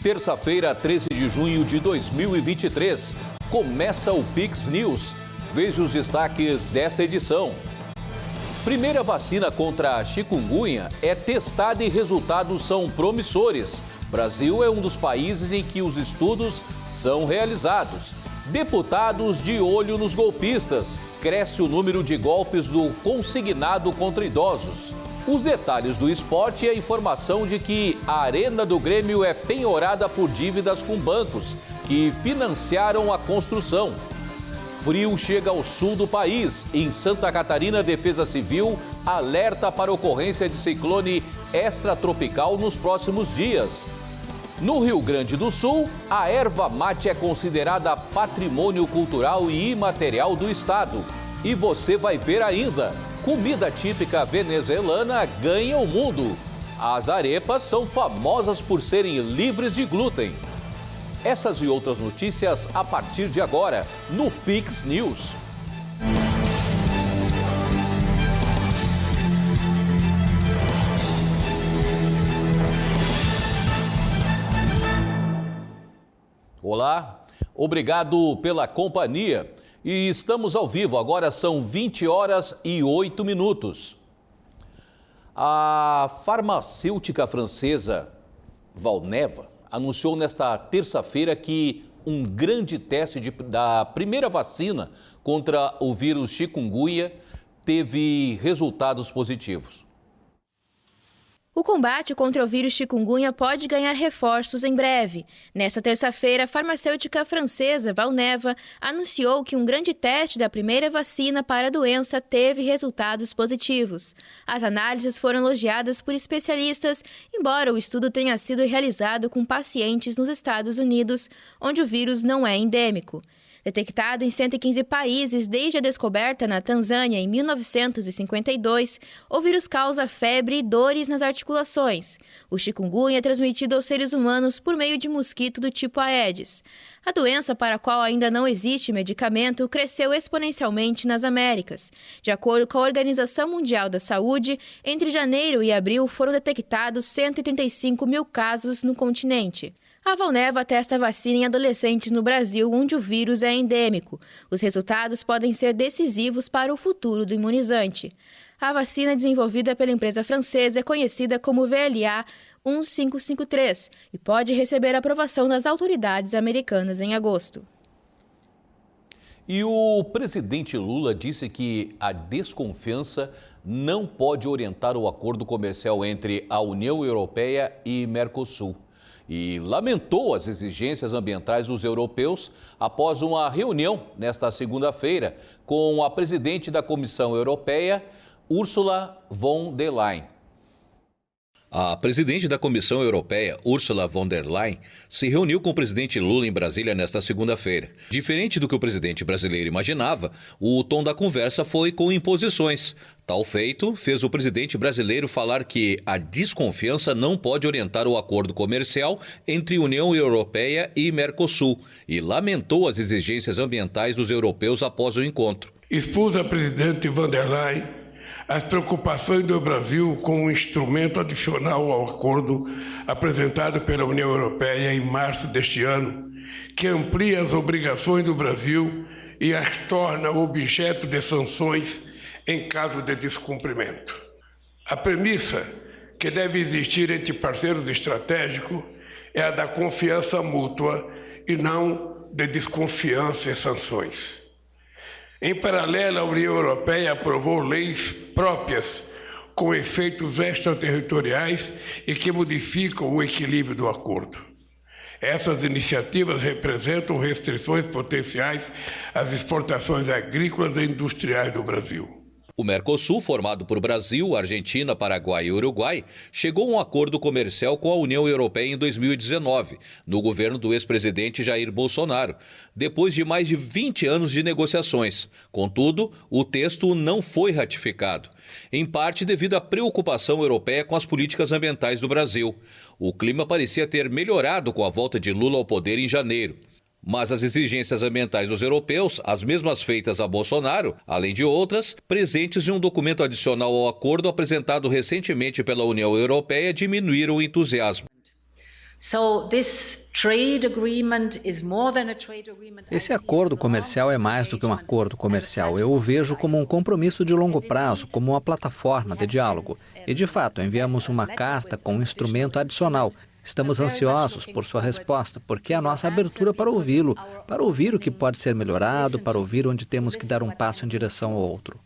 Terça-feira, 13 de junho de 2023. Começa o Pix News. Veja os destaques desta edição. Primeira vacina contra a chikungunya é testada e resultados são promissores. Brasil é um dos países em que os estudos são realizados. Deputados de olho nos golpistas. Cresce o número de golpes do consignado contra idosos. Os detalhes do esporte e a informação de que a Arena do Grêmio é penhorada por dívidas com bancos que financiaram a construção. Frio chega ao sul do país. Em Santa Catarina, a Defesa Civil alerta para ocorrência de ciclone extratropical nos próximos dias. No Rio Grande do Sul, a erva mate é considerada patrimônio cultural e imaterial do estado. E você vai ver ainda, comida típica venezuelana ganha o mundo. As arepas são famosas por serem livres de glúten. Essas e outras notícias a partir de agora, no Pix News. Olá, obrigado pela companhia. E estamos ao vivo, agora são 20 horas e 8 minutos. A farmacêutica francesa Valneva anunciou nesta terça-feira que um grande teste da primeira vacina contra o vírus chikungunya teve resultados positivos. O combate contra o vírus chikungunya pode ganhar reforços em breve. Nesta terça-feira, a farmacêutica francesa Valneva anunciou que um grande teste da primeira vacina para a doença teve resultados positivos. As análises foram elogiadas por especialistas, embora o estudo tenha sido realizado com pacientes nos Estados Unidos, onde o vírus não é endêmico. Detectado em 115 países desde a descoberta na Tanzânia em 1952, o vírus causa febre e dores nas articulações. O chikungunya é transmitido aos seres humanos por meio de mosquito do tipo Aedes. A doença, para a qual ainda não existe medicamento, cresceu exponencialmente nas Américas. De acordo com a Organização Mundial da Saúde, entre janeiro e abril foram detectados 135 mil casos no continente. A Valneva testa a vacina em adolescentes no Brasil, onde o vírus é endêmico. Os resultados podem ser decisivos para o futuro do imunizante. A vacina desenvolvida pela empresa francesa é conhecida como VLA 1553 e pode receber aprovação das autoridades americanas em agosto. E o presidente Lula disse que a desconfiança não pode orientar o acordo comercial entre a União Europeia e Mercosul. E lamentou as exigências ambientais dos europeus após uma reunião nesta segunda-feira com a presidente da Comissão Europeia, Ursula von der Leyen. A presidente da Comissão Europeia, Ursula von der Leyen, se reuniu com o presidente Lula em Brasília nesta segunda-feira. Diferente do que o presidente brasileiro imaginava, o tom da conversa foi com imposições. Tal feito fez o presidente brasileiro falar que a desconfiança não pode orientar o acordo comercial entre União Europeia e Mercosul e lamentou as exigências ambientais dos europeus após o encontro. Expus à presidente von der Leyen as preocupações do Brasil com um instrumento adicional ao acordo apresentado pela União Europeia em março deste ano, que amplia as obrigações do Brasil e as torna objeto de sanções em caso de descumprimento. A premissa que deve existir entre parceiros estratégicos é a da confiança mútua e não de desconfiança e sanções. Em paralelo, a União Europeia aprovou leis próprias com efeitos extraterritoriais e que modificam o equilíbrio do acordo. Essas iniciativas representam restrições potenciais às exportações agrícolas e industriais do Brasil. O Mercosul, formado por Brasil, Argentina, Paraguai e Uruguai, chegou a um acordo comercial com a União Europeia em 2019, no governo do ex-presidente Jair Bolsonaro, depois de mais de 20 anos de negociações. Contudo, o texto não foi ratificado, em parte devido à preocupação europeia com as políticas ambientais do Brasil. O clima parecia ter melhorado com a volta de Lula ao poder em janeiro. Mas as exigências ambientais dos europeus, as mesmas feitas a Bolsonaro, além de outras, presentes em um documento adicional ao acordo apresentado recentemente pela União Europeia, diminuíram o entusiasmo. Esse acordo comercial é mais do que um acordo comercial. Eu o vejo como um compromisso de longo prazo, como uma plataforma de diálogo. E, de fato, enviamos uma carta com um instrumento adicional. Estamos ansiosos por sua resposta, porque é a nossa abertura para ouvi-lo, para ouvir o que pode ser melhorado, para ouvir onde temos que dar um passo em direção ao outro.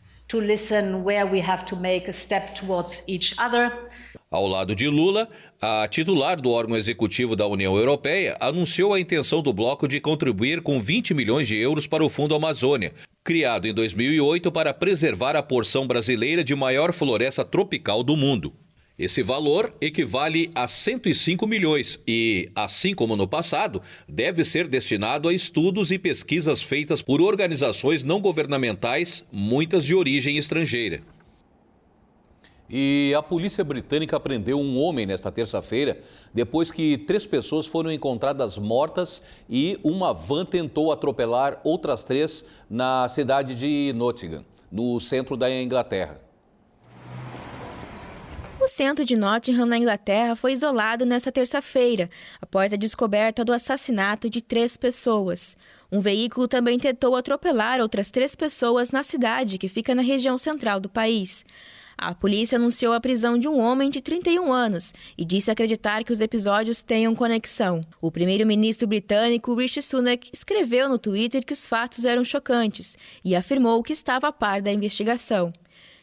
Ao lado de Lula, a titular do órgão executivo da União Europeia anunciou a intenção do bloco de contribuir com 20 milhões de euros para o Fundo Amazônia, criado em 2008 para preservar a porção brasileira de maior floresta tropical do mundo. Esse valor equivale a 105 milhões e, assim como no passado, deve ser destinado a estudos e pesquisas feitas por organizações não governamentais, muitas de origem estrangeira. E a polícia britânica prendeu um homem nesta terça-feira, depois que 3 pessoas foram encontradas mortas e uma van tentou atropelar outras 3 na cidade de Nottingham, no centro da Inglaterra. O centro de Nottingham, na Inglaterra, foi isolado nesta terça-feira, após a descoberta do assassinato de 3 pessoas. Um veículo também tentou atropelar outras 3 pessoas na cidade, que fica na região central do país. A polícia anunciou a prisão de um homem de 31 anos e disse acreditar que os episódios tenham conexão. O primeiro-ministro britânico Rishi Sunak escreveu no Twitter que os fatos eram chocantes e afirmou que estava a par da investigação.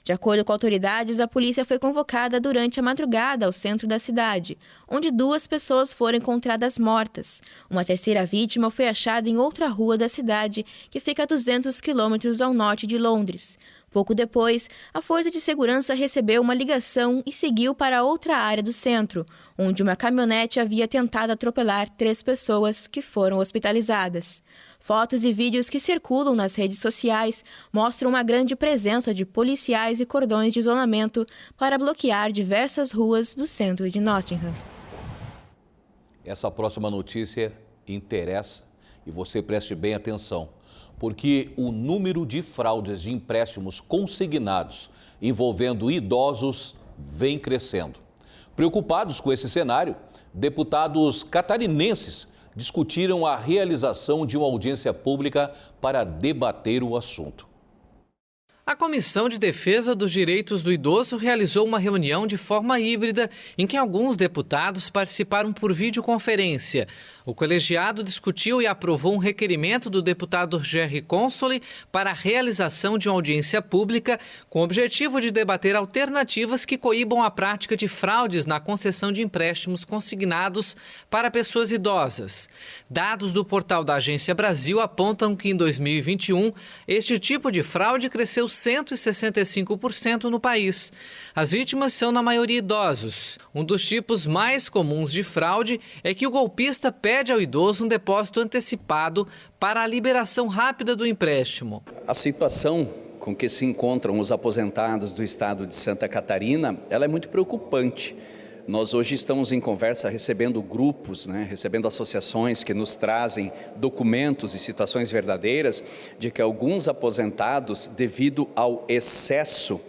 De acordo com autoridades, a polícia foi convocada durante a madrugada ao centro da cidade, onde 2 pessoas foram encontradas mortas. Uma terceira vítima foi achada em outra rua da cidade, que fica a 200 quilômetros ao norte de Londres. Pouco depois, a Força de Segurança recebeu uma ligação e seguiu para outra área do centro, onde uma caminhonete havia tentado atropelar 3 pessoas que foram hospitalizadas. Fotos e vídeos que circulam nas redes sociais mostram uma grande presença de policiais e cordões de isolamento para bloquear diversas ruas do centro de Nottingham. Essa próxima notícia interessa e você preste bem atenção, porque o número de fraudes de empréstimos consignados envolvendo idosos vem crescendo. Preocupados com esse cenário, deputados catarinenses discutiram a realização de uma audiência pública para debater o assunto. A Comissão de Defesa dos Direitos do Idoso realizou uma reunião de forma híbrida em que alguns deputados participaram por videoconferência. O colegiado discutiu e aprovou um requerimento do deputado Gerry Consoli para a realização de uma audiência pública com o objetivo de debater alternativas que coíbam a prática de fraudes na concessão de empréstimos consignados para pessoas idosas. Dados do portal da Agência Brasil apontam que em 2021 este tipo de fraude cresceu 165% no país. As vítimas são, na maioria, idosos. Um dos tipos mais comuns de fraude é que o golpista pede ao idoso um depósito antecipado para a liberação rápida do empréstimo. A situação com que se encontram os aposentados do estado de Santa Catarina, ela é muito preocupante. Nós hoje estamos em conversa recebendo grupos, recebendo associações que nos trazem documentos e situações verdadeiras de que alguns aposentados, devido ao excesso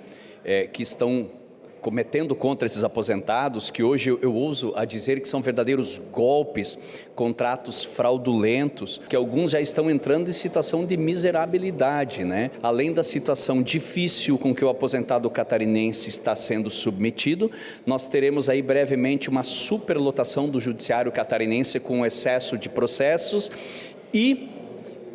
que estão cometendo contra esses aposentados, que hoje eu ouso a dizer que são verdadeiros golpes, contratos fraudulentos, que alguns já estão entrando em situação de miserabilidade, Além da situação difícil com que o aposentado catarinense está sendo submetido, nós teremos aí brevemente uma superlotação do judiciário catarinense com excesso de processos e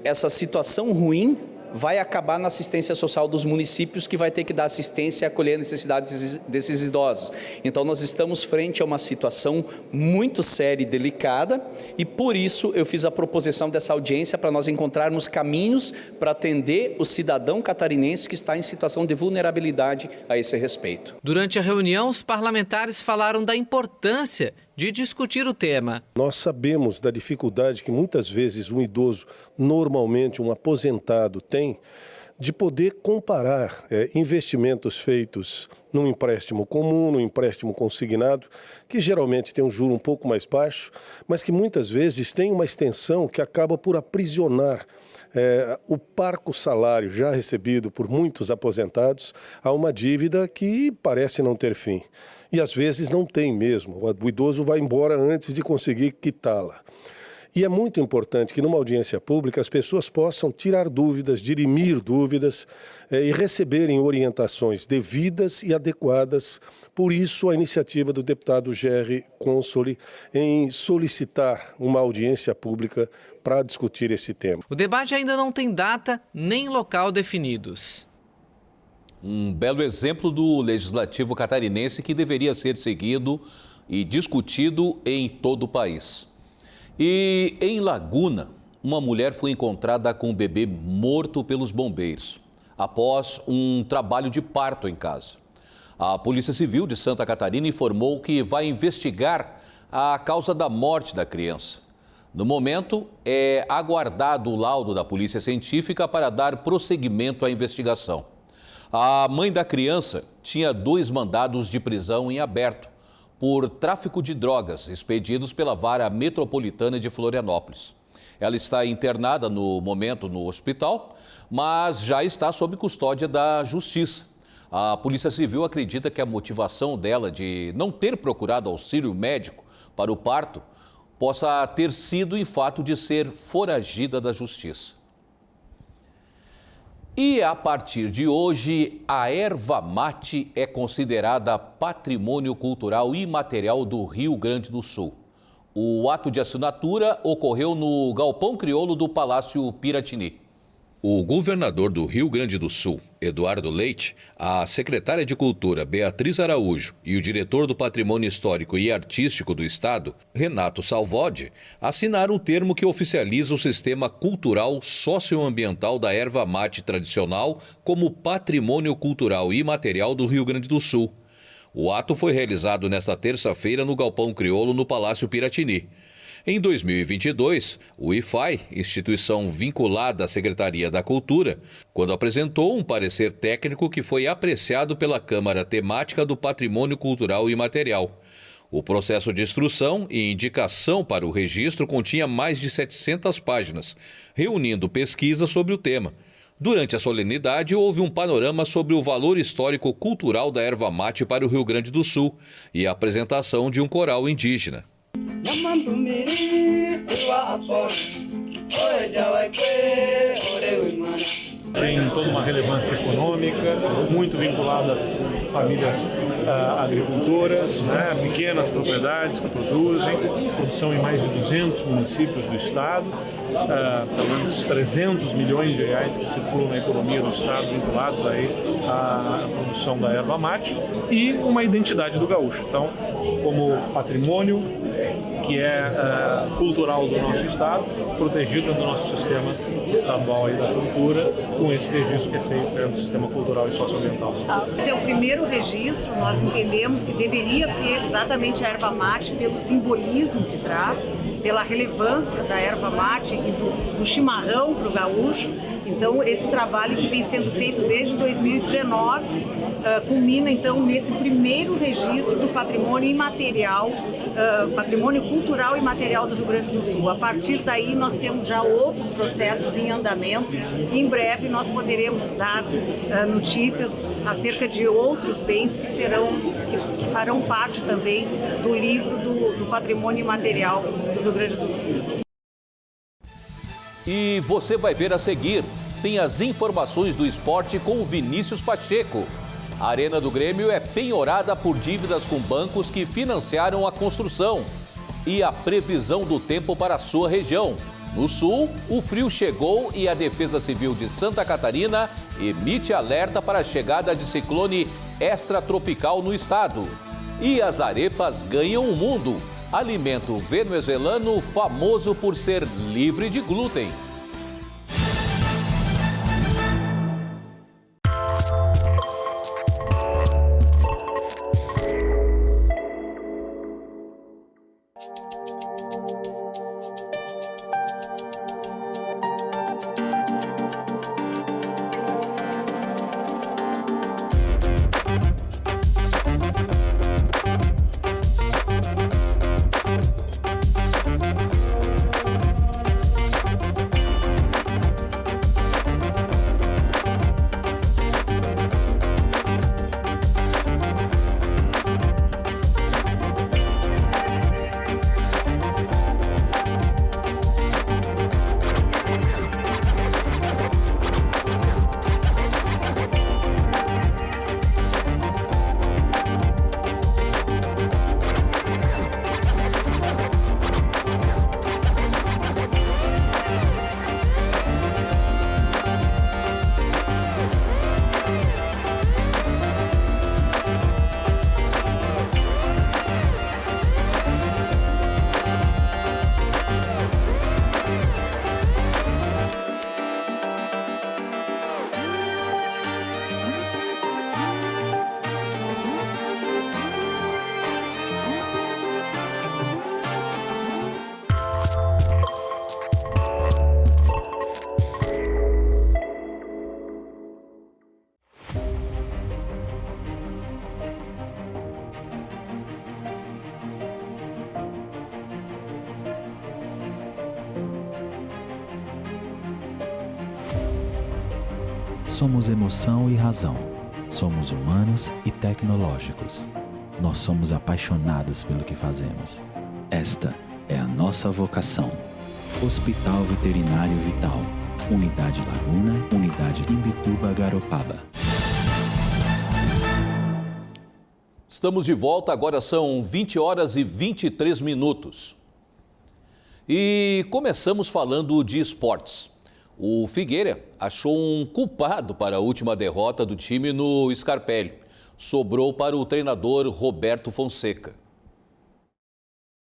essa situação ruim vai acabar na assistência social dos municípios, que vai ter que dar assistência e acolher necessidades desses idosos. Então nós estamos frente a uma situação muito séria e delicada e por isso eu fiz a proposição dessa audiência para nós encontrarmos caminhos para atender o cidadão catarinense que está em situação de vulnerabilidade a esse respeito. Durante a reunião, os parlamentares falaram da importância de discutir o tema. Nós sabemos da dificuldade que muitas vezes um idoso, normalmente um aposentado, tem de poder comparar investimentos feitos num empréstimo comum, num empréstimo consignado, que geralmente tem um juro um pouco mais baixo, mas que muitas vezes tem uma extensão que acaba por aprisionar o parco salário já recebido por muitos aposentados a uma dívida que parece não ter fim. e às vezes não tem mesmo. O idoso vai embora antes de conseguir quitá-la. E é muito importante que numa audiência pública as pessoas possam tirar dúvidas, dirimir dúvidas e receberem orientações devidas e adequadas. Por isso, a iniciativa do deputado Gerry Consoli em solicitar uma audiência pública para discutir esse tema. O debate ainda não tem data nem local definidos. Um belo exemplo do legislativo catarinense que deveria ser seguido e discutido em todo o país. E em Laguna, uma mulher foi encontrada com um bebê morto pelos bombeiros, após um trabalho de parto em casa. A Polícia Civil de Santa Catarina informou que vai investigar a causa da morte da criança. No momento, é aguardado o laudo da Polícia Científica para dar prosseguimento à investigação. A mãe da criança tinha 2 mandados de prisão em aberto por tráfico de drogas expedidos pela Vara Metropolitana de Florianópolis. Ela está internada no momento no hospital, mas já está sob custódia da Justiça. A Polícia Civil acredita que a motivação dela de não ter procurado auxílio médico para o parto possa ter sido em fato de ser foragida da Justiça. E a partir de hoje, a erva mate é considerada patrimônio cultural imaterial do Rio Grande do Sul. O ato de assinatura ocorreu no Galpão Crioulo do Palácio Piratini. O governador do Rio Grande do Sul, Eduardo Leite, a secretária de Cultura, Beatriz Araújo, e o diretor do Patrimônio Histórico e Artístico do Estado, Renato Salvodi, assinaram o termo que oficializa o sistema cultural socioambiental da erva mate tradicional como patrimônio cultural imaterial do Rio Grande do Sul. O ato foi realizado nesta terça-feira no Galpão Crioulo, no Palácio Piratini. Em 2022, o IFAI, instituição vinculada à Secretaria da Cultura, quando apresentou um parecer técnico que foi apreciado pela Câmara Temática do Patrimônio Cultural Imaterial. O processo de instrução e indicação para o registro continha mais de 700 páginas, reunindo pesquisas sobre o tema. Durante a solenidade, houve um panorama sobre o valor histórico-cultural da erva mate para o Rio Grande do Sul e a apresentação de um coral indígena. Tem toda uma relevância econômica, muito vinculada a famílias agricultoras, né, pequenas propriedades que produzem, produção em mais de 200 municípios do estado, pelo menos 300 milhões de reais que circulam na economia do estado vinculados aí à produção da erva mate e uma identidade do gaúcho. Então, como patrimônio que é cultural do nosso estado, protegido do nosso sistema estadual aí da cultura, com esse registro que é feito dentro do sistema cultural e socioambiental. Esse é o primeiro registro, nós entendemos que deveria ser exatamente a erva mate pelo simbolismo que traz, pela relevância da erva mate e do chimarrão para o gaúcho. Então, esse trabalho que vem sendo feito desde 2019 culmina, então, nesse primeiro registro do patrimônio imaterial, patrimônio cultural e imaterial do Rio Grande do Sul. A partir daí, nós temos já outros processos em andamento e, em breve, nós poderemos dar notícias acerca de outros bens que farão parte também do livro do patrimônio imaterial do Rio Grande do Sul. E você vai ver a seguir, tem as informações do esporte com o Vinícius Pacheco. A Arena do Grêmio é penhorada por dívidas com bancos que financiaram a construção. E a previsão do tempo para a sua região. No sul, o frio chegou e a Defesa Civil de Santa Catarina emite alerta para a chegada de ciclone extratropical no estado. E as arepas ganham o mundo. Alimento venezuelano famoso por ser livre de glúten. Somos emoção e razão. Somos humanos e tecnológicos. Nós somos apaixonados pelo que fazemos. Esta é a nossa vocação. Hospital Veterinário Vital. Unidade Laguna, Unidade Imbituba, Garopaba. Estamos de volta, agora são 20 horas e 23 minutos. E começamos falando de esportes. O Figueira achou um culpado para a última derrota do time no Scarpelli. Sobrou para o treinador Roberto Fonseca.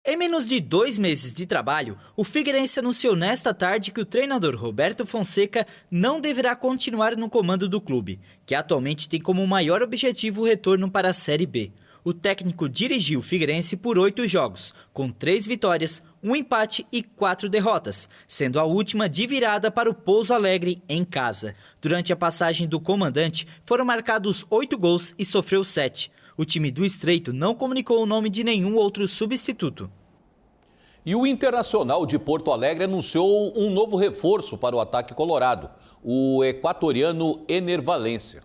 Em menos de 2 meses de trabalho, o Figueirense anunciou nesta tarde que o treinador Roberto Fonseca não deverá continuar no comando do clube, que atualmente tem como maior objetivo o retorno para a Série B. O técnico dirigiu o Figueirense por 8 jogos, com 3 vitórias, 1 empate e 4 derrotas, sendo a última de virada para o Pouso Alegre em casa. Durante a passagem do comandante, foram marcados 8 gols e sofreu 7. O time do Estreito não comunicou o nome de nenhum outro substituto. E o Internacional de Porto Alegre anunciou um novo reforço para o ataque colorado, o equatoriano Ener Valencia.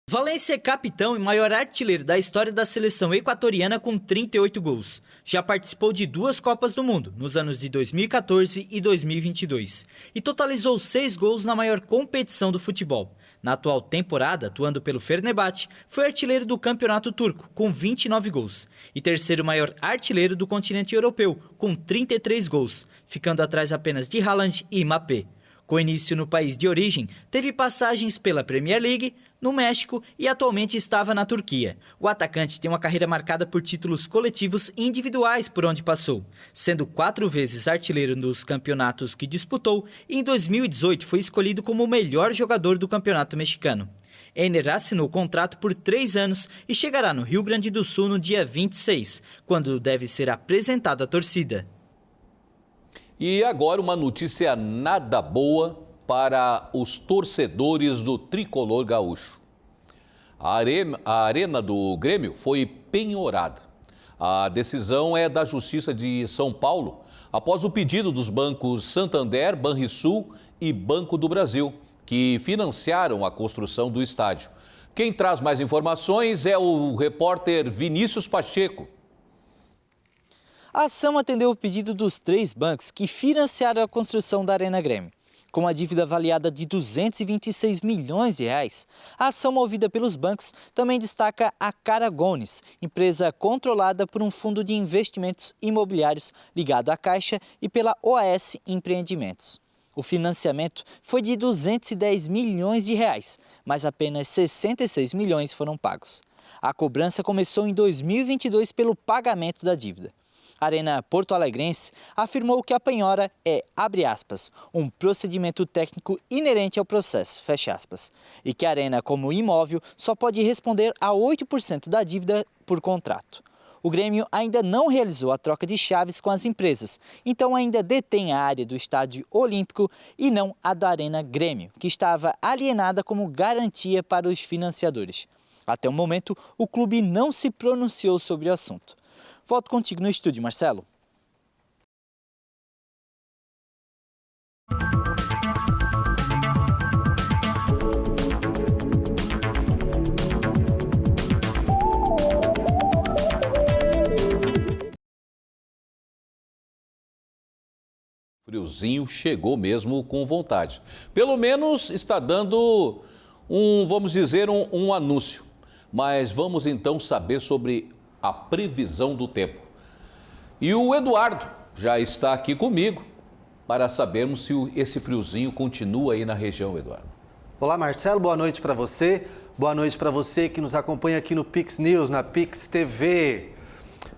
Valencia é capitão e maior artilheiro da história da seleção equatoriana com 38 gols. Já participou de 2 Copas do Mundo, nos anos de 2014 e 2022, e totalizou 6 gols na maior competição do futebol. Na atual temporada, atuando pelo Fenerbahçe, foi artilheiro do campeonato turco, com 29 gols, e terceiro maior artilheiro do continente europeu, com 33 gols, ficando atrás apenas de Haaland e Mbappé. Com início no país de origem, teve passagens pela Premier League, no México e atualmente estava na Turquia. O atacante tem uma carreira marcada por títulos coletivos e individuais por onde passou, sendo 4 vezes artilheiro nos campeonatos que disputou e em 2018 foi escolhido como o melhor jogador do campeonato mexicano. Ener assinou contrato por 3 anos e chegará no Rio Grande do Sul no dia 26, quando deve ser apresentado à torcida. E agora uma notícia nada boa para os torcedores do tricolor gaúcho. A arena do Grêmio foi penhorada. A decisão é da Justiça de São Paulo, após o pedido dos bancos Santander, Banrisul e Banco do Brasil, que financiaram a construção do estádio. Quem traz mais informações é o repórter Vinícius Pacheco. A ação atendeu o pedido dos 3 bancos que financiaram a construção da Arena Grêmio. Com a dívida avaliada de 226 milhões de reais, a ação movida pelos bancos também destaca a Caragones, empresa controlada por um fundo de investimentos imobiliários ligado à Caixa e pela OAS Empreendimentos. O financiamento foi de 210 milhões de reais, mas apenas 66 milhões foram pagos. A cobrança começou em 2022 pelo pagamento da dívida. A Arena Porto Alegrense afirmou que a penhora é, abre aspas, um procedimento técnico inerente ao processo, fecha aspas, e que a Arena, como imóvel, só pode responder a 8% da dívida por contrato. O Grêmio ainda não realizou a troca de chaves com as empresas, então ainda detém a área do Estádio Olímpico e não a da Arena Grêmio, que estava alienada como garantia para os financiadores. Até o momento, o clube não se pronunciou sobre o assunto. Volto contigo no estúdio, Marcelo. Friozinho chegou mesmo com vontade. Pelo menos está dando vamos dizer, um anúncio. Mas vamos então saber sobre a previsão do tempo. E o Eduardo já está aqui comigo para sabermos se esse friozinho continua aí na região, Eduardo. Olá, Marcelo, boa noite para você. Boa noite para você que nos acompanha aqui no Pix News, na Pix TV.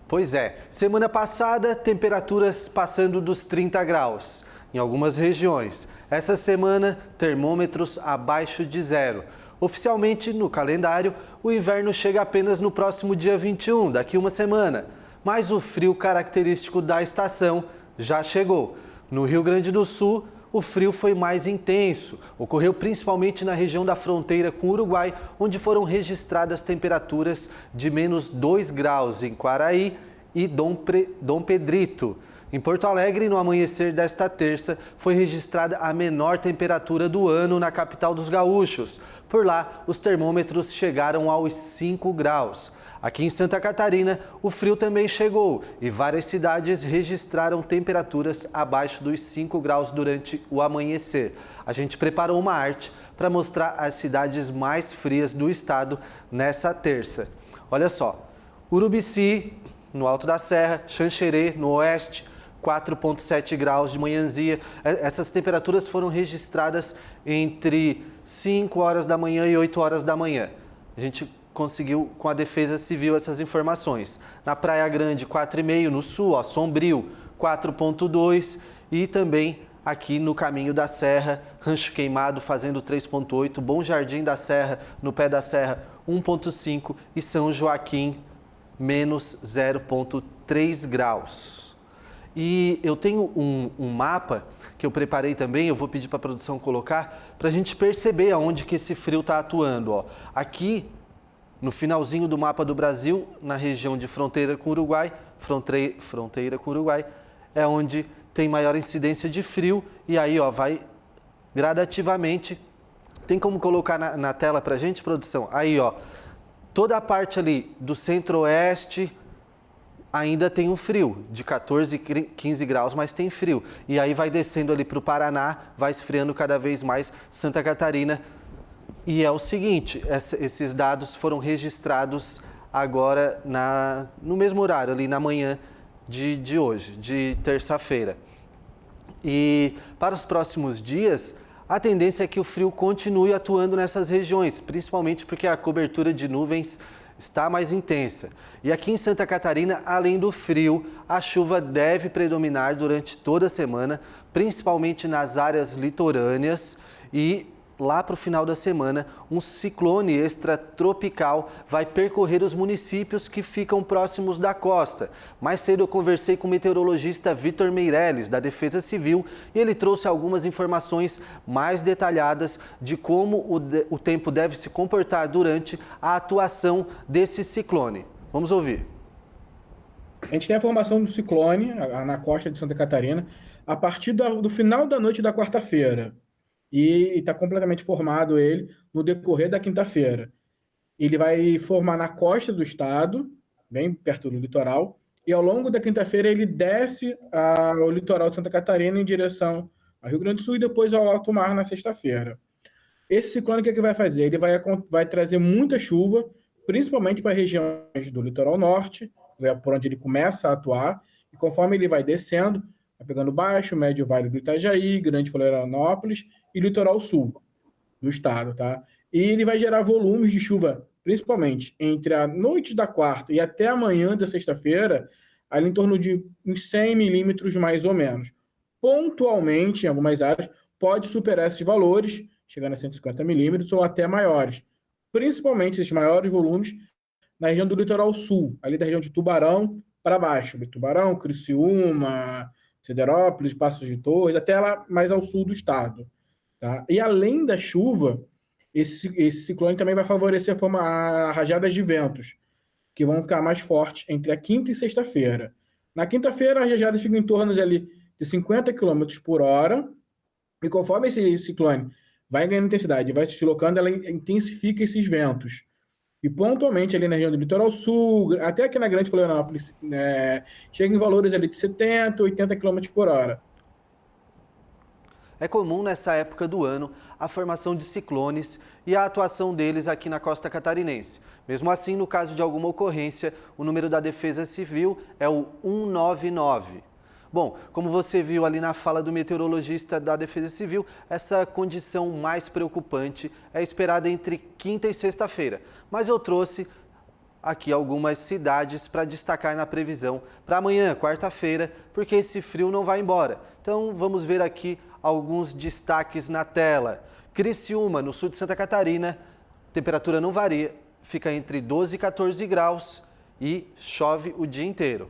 Pois é, semana passada, temperaturas passando dos 30 graus em algumas regiões. Essa semana, termômetros abaixo de 0. Oficialmente, no calendário, o inverno chega apenas no próximo dia 21, daqui uma semana. Mas o frio característico da estação já chegou. No Rio Grande do Sul, o frio foi mais intenso. Ocorreu principalmente na região da fronteira com o Uruguai, onde foram registradas temperaturas de menos 2 graus em Quaraí e Dom Pedrito. Em Porto Alegre, no amanhecer desta terça, foi registrada a menor temperatura do ano na capital dos gaúchos. Por lá, os termômetros chegaram aos 5 graus. Aqui em Santa Catarina, o frio também chegou e várias cidades registraram temperaturas abaixo dos 5 graus durante o amanhecer. A gente preparou uma arte para mostrar as cidades mais frias do estado nessa terça. Olha só, Urubici, no Alto da Serra, Xanxerê, no oeste, 4,7 graus de manhãzinha. Essas temperaturas foram registradas entre 5 horas da manhã e 8 horas da manhã. A gente conseguiu, com a Defesa Civil, essas informações. Na Praia Grande, 4,5, no sul, Sombrio, 4,2 e também aqui no Caminho da Serra, Rancho Queimado fazendo 3,8, Bom Jardim da Serra, no pé da Serra, 1,5 e São Joaquim, menos 0,3 graus. E eu tenho um mapa que eu preparei também, eu vou pedir para a produção colocar, para a gente perceber aonde que esse frio está atuando. Ó. Aqui, no finalzinho do mapa do Brasil, na região de fronteira com o Uruguai, fronteira com o Uruguai, é onde tem maior incidência de frio, e aí ó, vai gradativamente. Tem como colocar na tela para a gente, produção? Aí, ó, toda a parte ali do centro-oeste ainda tem um frio, de 14, 15 graus, mas tem frio. E aí vai descendo ali para o Paraná, vai esfriando cada vez mais Santa Catarina. E é o seguinte, esses dados foram registrados agora no mesmo horário, ali na manhã de hoje, de terça-feira. E para os próximos dias, a tendência é que o frio continue atuando nessas regiões, principalmente porque a cobertura de nuvens está mais intensa. E aqui em Santa Catarina, além do frio, a chuva deve predominar durante toda a semana, principalmente nas áreas litorâneas, e lá para o final da semana, um ciclone extratropical vai percorrer os municípios que ficam próximos da costa. Mais cedo eu conversei com o meteorologista Vitor Meirelles, da Defesa Civil, e ele trouxe algumas informações mais detalhadas de como o tempo deve se comportar durante a atuação desse ciclone. Vamos ouvir. A gente tem a formação do ciclone na costa de Santa Catarina a partir do final da noite da quarta-feira. E está completamente formado ele no decorrer da quinta-feira. Ele vai formar na costa do estado, bem perto do litoral, e ao longo da quinta-feira ele desce ao litoral de Santa Catarina em direção ao Rio Grande do Sul e depois ao alto mar na sexta-feira. Esse ciclone, o que vai fazer? Ele vai trazer muita chuva, principalmente para regiões do litoral norte, por onde ele começa a atuar, e conforme ele vai descendo, vai pegando baixo, médio vale do Itajaí, Grande Florianópolis e litoral sul do estado, tá? E ele vai gerar volumes de chuva, principalmente entre a noite da quarta e até a manhã da sexta-feira, ali em torno de uns 100 milímetros mais ou menos. Pontualmente, em algumas áreas, pode superar esses valores, chegando a 150 milímetros ou até maiores. Principalmente esses maiores volumes na região do litoral sul, ali da região de Tubarão para baixo. Tubarão, Criciúma, Siderópolis, Passos de Torres, até lá mais ao sul do estado. Tá? E além da chuva, esse ciclone também vai favorecer a rajadas de ventos, que vão ficar mais fortes entre a quinta e sexta-feira. Na quinta-feira, as rajadas ficam em torno ali de 50 km por hora, e conforme esse ciclone vai ganhando intensidade, vai se deslocando, ela intensifica esses ventos. E pontualmente ali na região do litoral sul, até aqui na Grande Florianópolis, chega em valores ali de 70, 80 km por hora. É comum nessa época do ano a formação de ciclones e a atuação deles aqui na costa catarinense. Mesmo assim, no caso de alguma ocorrência, o número da Defesa Civil é o 199. Bom, como você viu ali na fala do meteorologista da Defesa Civil, essa condição mais preocupante é esperada entre quinta e sexta-feira. Mas eu trouxe aqui algumas cidades para destacar na previsão para amanhã, quarta-feira, porque esse frio não vai embora. Então vamos ver aqui alguns destaques na tela. Criciúma, no sul de Santa Catarina, temperatura não varia, fica entre 12 e 14 graus e chove o dia inteiro.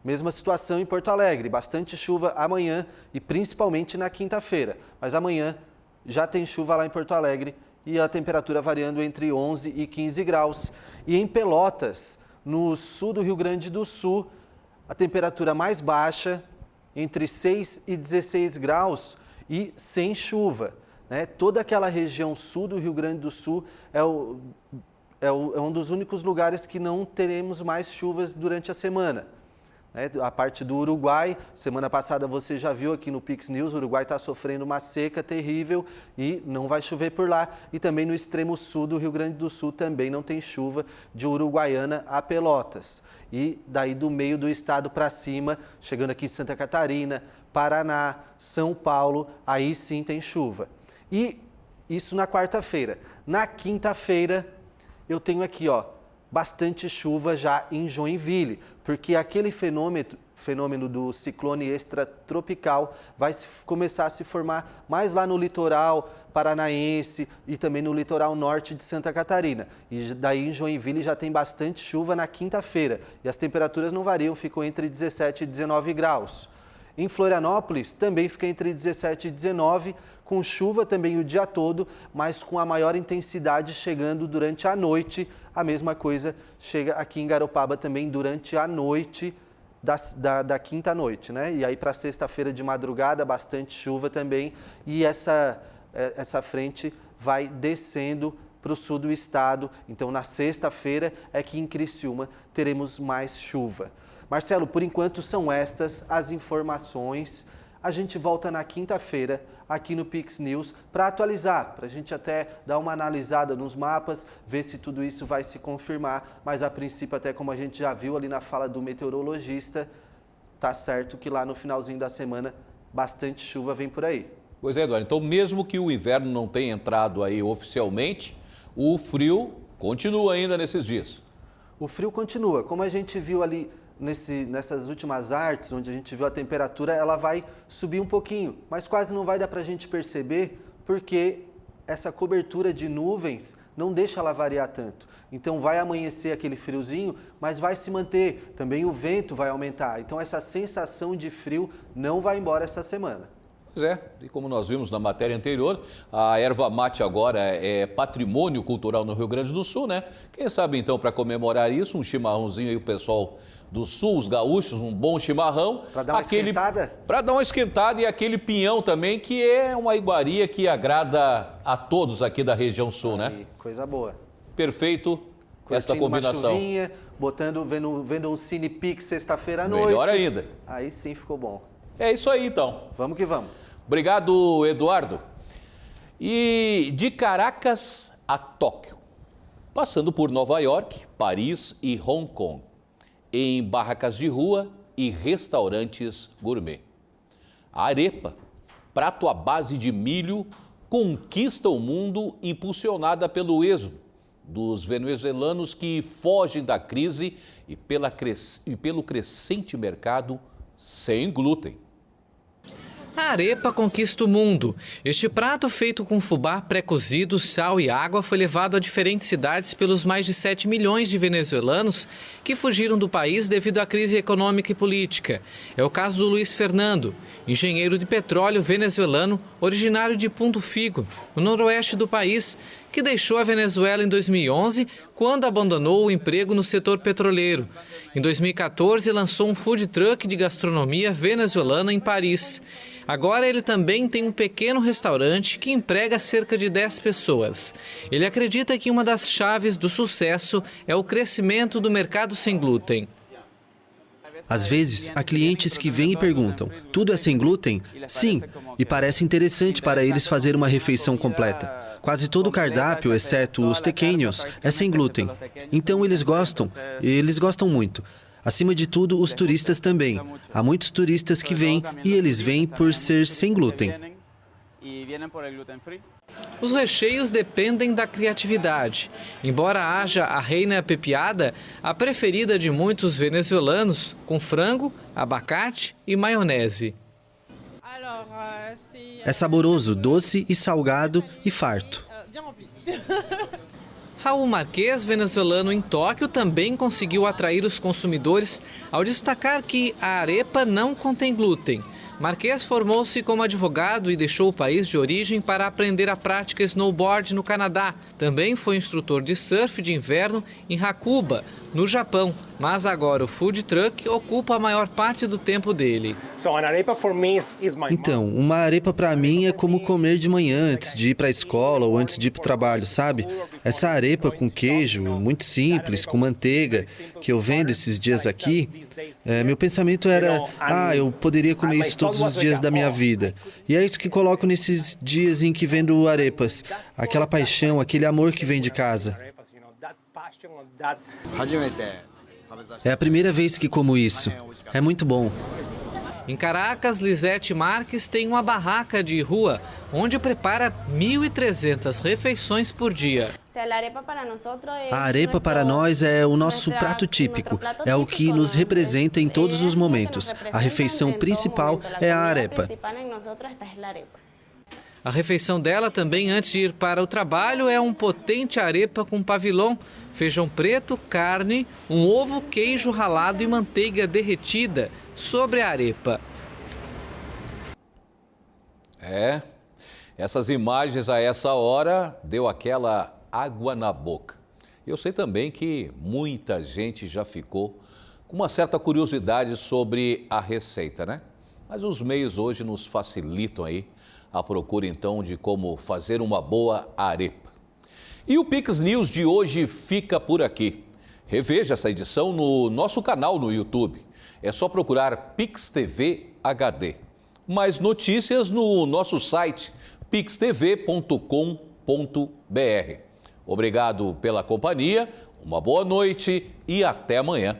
Mesma situação em Porto Alegre, bastante chuva amanhã e principalmente na quinta-feira. Mas amanhã já tem chuva lá em Porto Alegre e a temperatura variando entre 11 e 15 graus. E em Pelotas, no sul do Rio Grande do Sul, A temperatura mais baixa, entre 6 e 16 graus e sem chuva. Né? Toda aquela região sul do Rio Grande do Sul é um dos únicos lugares que não teremos mais chuvas durante a semana. A parte do Uruguai, semana passada você já viu aqui no Pix News, o Uruguai está sofrendo uma seca terrível e não vai chover por lá. E também no extremo sul do Rio Grande do Sul também não tem chuva, de Uruguaiana a Pelotas. E daí do meio do estado para cima, chegando aqui em Santa Catarina, Paraná, São Paulo, aí sim tem chuva. E isso na quarta-feira. Na quinta-feira eu tenho aqui, bastante chuva já em Joinville, porque aquele fenômeno do ciclone extratropical vai começar a se formar mais lá no litoral paranaense e também no litoral norte de Santa Catarina. E daí em Joinville já tem bastante chuva na quinta-feira e as temperaturas não variam, ficam entre 17 e 19 graus. Em Florianópolis também fica entre 17 e 19, com chuva também o dia todo, mas com a maior intensidade chegando durante a noite. A mesma coisa chega aqui em Garopaba também durante a noite da quinta-noite, né? E aí para sexta-feira de madrugada, bastante chuva também. E essa frente vai descendo para o sul do estado. Então na sexta-feira é que em Criciúma teremos mais chuva. Marcelo, por enquanto são estas as informações. A gente volta na quinta-feira aqui no Pix News para atualizar, para a gente até dar uma analisada nos mapas, ver se tudo isso vai se confirmar. Mas a princípio, até como a gente já viu ali na fala do meteorologista, tá certo que lá no finalzinho da semana bastante chuva vem por aí. Pois é, Eduardo. Então, mesmo que o inverno não tenha entrado aí oficialmente, o frio continua ainda nesses dias. O frio continua, como a gente viu ali nessas últimas artes, onde a gente viu a temperatura, ela vai subir um pouquinho, mas quase não vai dar para a gente perceber, porque essa cobertura de nuvens não deixa ela variar tanto. Então vai amanhecer aquele friozinho, mas vai se manter. Também o vento vai aumentar. Então essa sensação de frio não vai embora essa semana. Pois é, e como nós vimos na matéria anterior, a erva mate agora é patrimônio cultural no Rio Grande do Sul, né? Quem sabe então, para comemorar isso, um chimarrãozinho aí o pessoal do sul, os gaúchos, um bom chimarrão. Para dar uma esquentada? Para dar uma esquentada, e aquele pinhão também, que é uma iguaria que agrada a todos aqui da região sul, né? Coisa boa. Perfeito esta combinação. Uma chuvinha, vendo um Cine Pix sexta-feira à noite. Melhor ainda. Aí sim ficou bom. É isso aí então. Vamos que vamos. Obrigado, Eduardo. E de Caracas a Tóquio, passando por Nova York, Paris e Hong Kong, em barracas de rua e restaurantes gourmet. A arepa, prato à base de milho, conquista o mundo impulsionada pelo êxodo dos venezuelanos que fogem da crise e pelo crescente mercado sem glúten. A arepa conquista o mundo. Este prato feito com fubá pré-cozido, sal e água foi levado a diferentes cidades pelos mais de 7 milhões de venezuelanos que fugiram do país devido à crise econômica e política. É o caso do Luiz Fernando, engenheiro de petróleo venezuelano, originário de Punto Figo, no noroeste do país, que deixou a Venezuela em 2011, quando abandonou o emprego no setor petroleiro. Em 2014, lançou um food truck de gastronomia venezuelana em Paris. Agora ele também tem um pequeno restaurante que emprega cerca de 10 pessoas. Ele acredita que uma das chaves do sucesso é o crescimento do mercado sem glúten. Às vezes, há clientes que vêm e perguntam, tudo é sem glúten? Sim, e parece interessante para eles fazer uma refeição completa. Quase todo o cardápio, exceto os tequeños, é sem glúten. Então eles gostam muito. Acima de tudo, os turistas também. Há muitos turistas que vêm e eles vêm por ser sem glúten. Os recheios dependem da criatividade. Embora haja a reina pepiada, a preferida de muitos venezuelanos, com frango, abacate e maionese. É saboroso, doce e salgado e farto. Raul Marquez, venezuelano em Tóquio, também conseguiu atrair os consumidores ao destacar que a arepa não contém glúten. Marques formou-se como advogado e deixou o país de origem para aprender a prática snowboard no Canadá. Também foi instrutor de surf de inverno em Hakuba, no Japão. Mas agora o food truck ocupa a maior parte do tempo dele. Então, uma arepa para mim é como comer de manhã antes de ir para a escola ou antes de ir para o trabalho, sabe? Essa arepa com queijo, muito simples, com manteiga, que eu vendo esses dias aqui, meu pensamento era, eu poderia comer isso todos os dias da minha vida. E é isso que coloco nesses dias em que vendo arepas. Aquela paixão, aquele amor que vem de casa. É a primeira vez que como isso. É muito bom. Em Caracas, Lisete Marques tem uma barraca de rua onde prepara 1.300 refeições por dia. A arepa para nós é o nosso prato típico, é o que nos representa em todos os momentos. A refeição principal é a arepa. A refeição dela também antes de ir para o trabalho é um potente arepa com pavilhão, feijão preto, carne, um ovo, queijo ralado e manteiga derretida sobre a arepa. Essas imagens a essa hora deu aquela água na boca. Eu sei também que muita gente já ficou com uma certa curiosidade sobre a receita, né? Mas os meios hoje nos facilitam aí a procura então de como fazer uma boa arepa. E o Pix News de hoje fica por aqui. Reveja essa edição no nosso canal no YouTube. É só procurar Pix TV HD. Mais notícias no nosso site pixtv.com.br. Obrigado pela companhia, uma boa noite e até amanhã.